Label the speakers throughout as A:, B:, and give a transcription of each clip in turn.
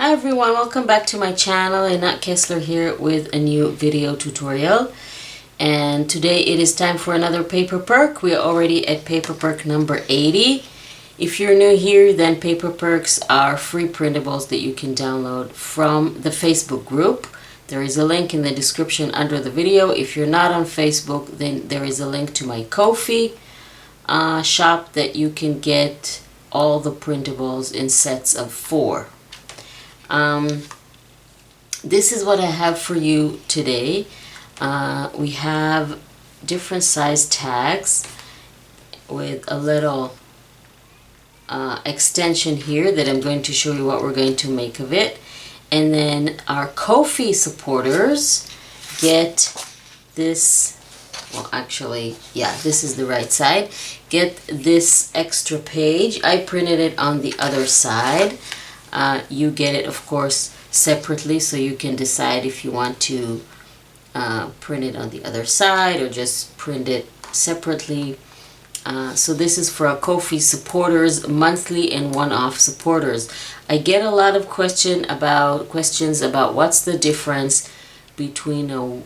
A: Hi everyone, welcome back to my channel. Annette Kessler here with a new video tutorial. And today it is time for another paper perk. We are already at paper perk number 80. If you're new here, then paper perks are free printables that you can download from the Facebook group. There is a link in the description under the video. If you're not on Facebook, then there is a link to my Ko-fi shop that you can get all the printables in sets of 4. This is what I have for you today. We have different size tags with a little extension here that I'm going to show you what we're going to make of it. And then our Ko-fi supporters get this, well actually, yeah, this is the right side, get this extra page. I printed it on the other side. You get it, of course, separately, so you can decide if you want to print it on the other side or just print it separately. So this is for our Ko-fi supporters, monthly and one-off supporters. I get a lot of questions about what's the difference between a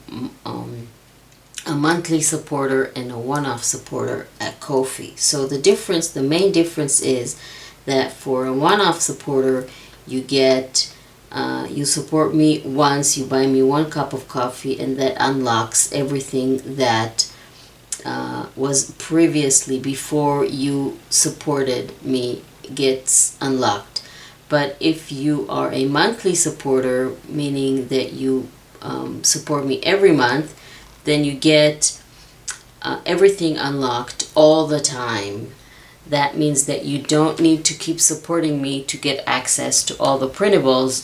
A: monthly supporter and a one-off supporter at Ko-fi. So the main difference is that for a one-off supporter, you get, you support me once, you buy me 1 cup of coffee, and that unlocks everything that was previously, before you supported me, gets unlocked. But if you are a monthly supporter, meaning that you support me every month, then you get everything unlocked all the time. That means that you don't need to keep supporting me to get access to all the printables.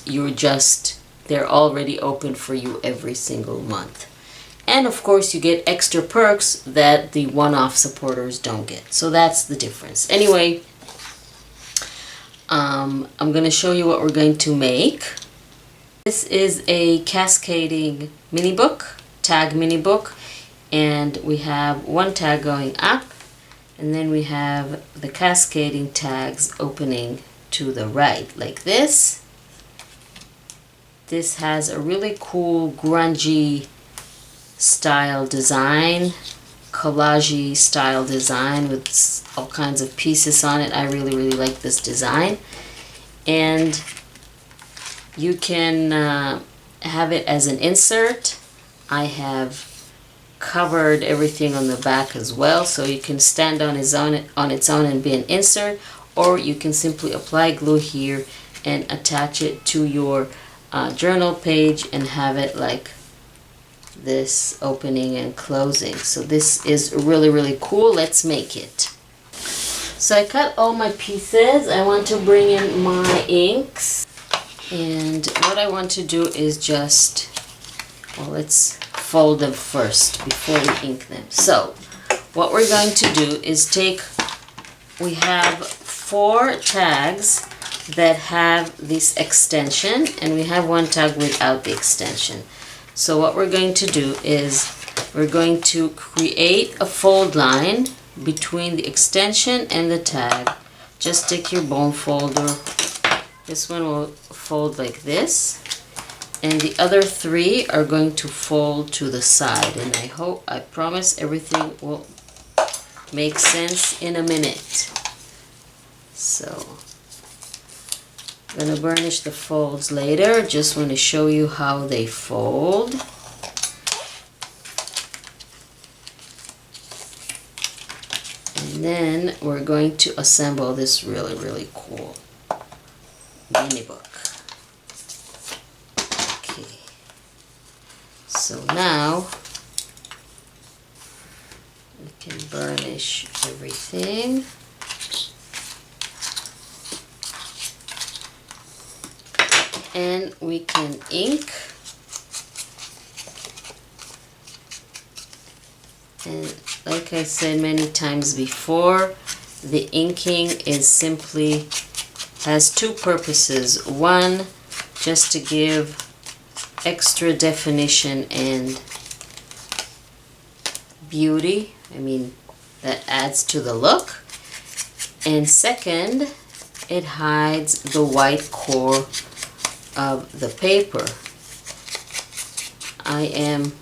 A: They're already open for you every single month. And of course you get extra perks that the one-off supporters don't get. So that's the difference. Anyway, I'm going to show you what we're going to make. This is a cascading mini book, tag mini book, and we have one tag going up, and then we have the cascading tags opening to the right, like this. This has a really cool grungy style design, collage style design with all kinds of pieces on it. I really like this design. And you can have it as an insert. I have covered everything on the back as well, so you can stand on its own and be an insert, or you can simply apply glue here and attach it to your journal page and have it like this, opening and closing. So this is really cool. Let's make it. So I cut all my pieces. I want to bring in my inks, and what I want to do is just, well, let's fold them first before we ink them. So what we're going to do is we have 4 tags that have this extension, and we have 1 tag without the extension. So what we're going to do is we're going to create a fold line between the extension and the tag. Just take your bone folder. This one will fold like this, and the other 3 are going to fold to the side, and I promise everything will make sense in a minute. So I'm going to burnish the folds later. Just want to show you how they fold. And then we're going to assemble this really cool mini book. Okay. So now we can burnish everything. And we can ink, and like I said many times before, the inking has 2 purposes. One, just to give extra definition and beauty, that adds to the look, and second, it hides the white core of the paper. I am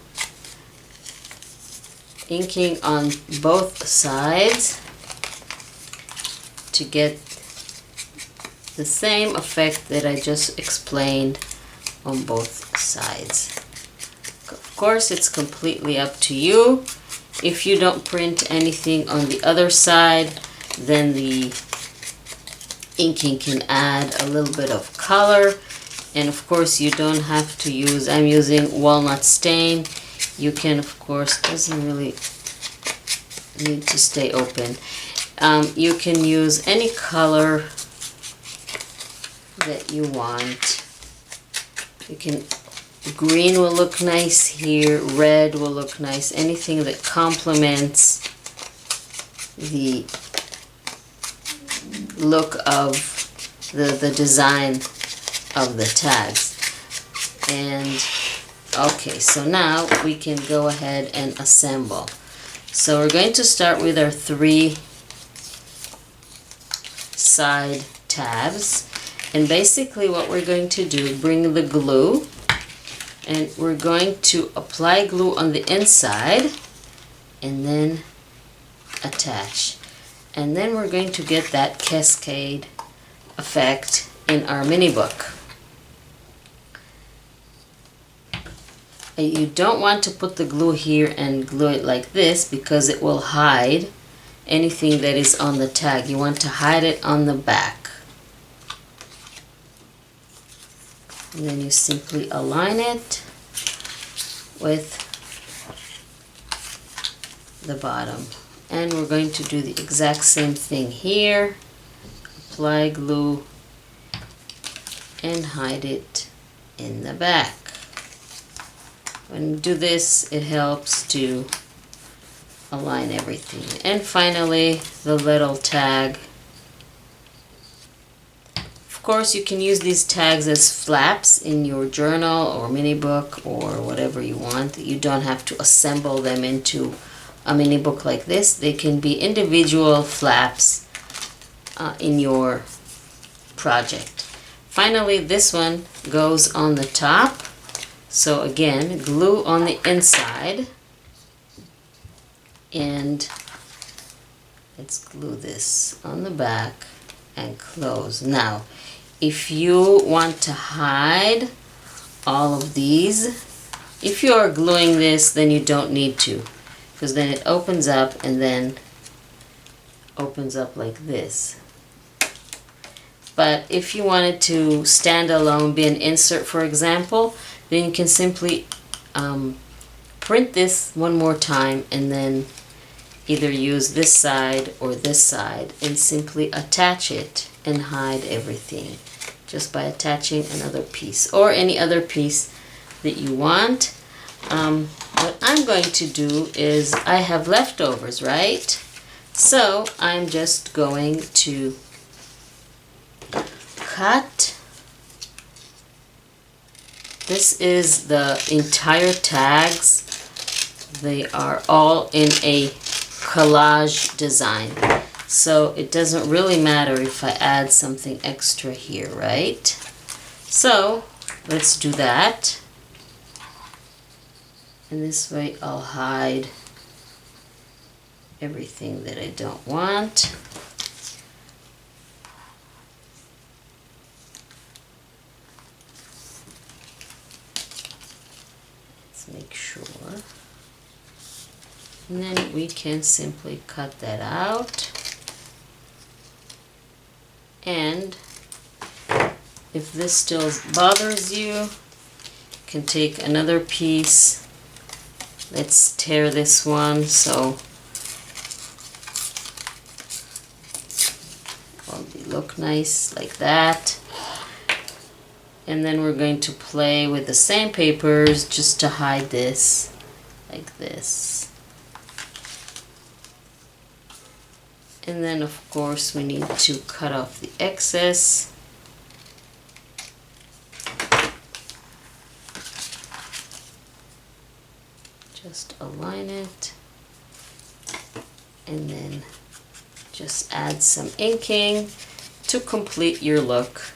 A: inking on both sides to get the same effect that I just explained on both sides. Of course, it's completely up to you. If you don't print anything on the other side, then the inking can add a little bit of color. And of course, you don't have to use, I'm using walnut stain. You can, of course, doesn't really need to stay open. You can use any color that you want. You can, green will look nice here, red will look nice, anything that complements the look of the design of the tags. And okay, so now we can go ahead and assemble. So we're going to start with our 3 side tabs, and basically what we're going to do, bring the glue, and we're going to apply glue on the inside and then attach, and then we're going to get that cascade effect in our mini book. You don't want to put the glue here and glue it like this because it will hide anything that is on the tag. You want to hide it on the back. And then you simply align it with the bottom. And we're going to do the exact same thing here. Apply glue and hide it in the back. When you do this, it helps to align everything. And finally, the little tag. Of course, you can use these tags as flaps in your journal or mini book or whatever you want. You don't have to assemble them into a mini book like this. They can be individual flaps in your project. Finally, this one goes on the top. So again, glue on the inside, and let's glue this on the back and close. Now, if you want to hide all of these, if you are gluing this, then you don't need to, because then it opens up and then opens up like this. But if you wanted to stand alone, be an insert, for example, then you can simply print this one more time and then either use this side or this side and simply attach it and hide everything just by attaching another piece or any other piece that you want. What I'm going to do is, I have leftovers, right? So I'm just going to cut. This is the entire tags. They are all in a collage design. So it doesn't really matter if I add something extra here, right? So let's do that. And this way I'll hide everything that I don't want. Make sure, and then we can simply cut that out. And if this still bothers you, you can take another piece. Let's tear this one so it'll look nice like that. And then we're going to play with the same papers just to hide this, like this. And then of course we need to cut off the excess. Just align it. And then just add some inking to complete your look.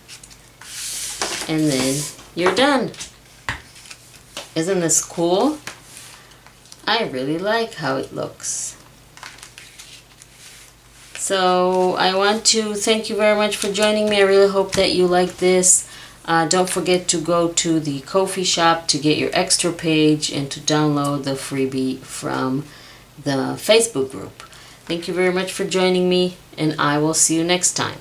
A: and then you're done. Isn't this cool? I really like how it looks. So I want to thank you very much for joining me. I really hope that you like this. Don't forget to go to the Ko-fi shop to get your extra page and to download the freebie from the Facebook group. Thank you very much for joining me, and I will see you next time.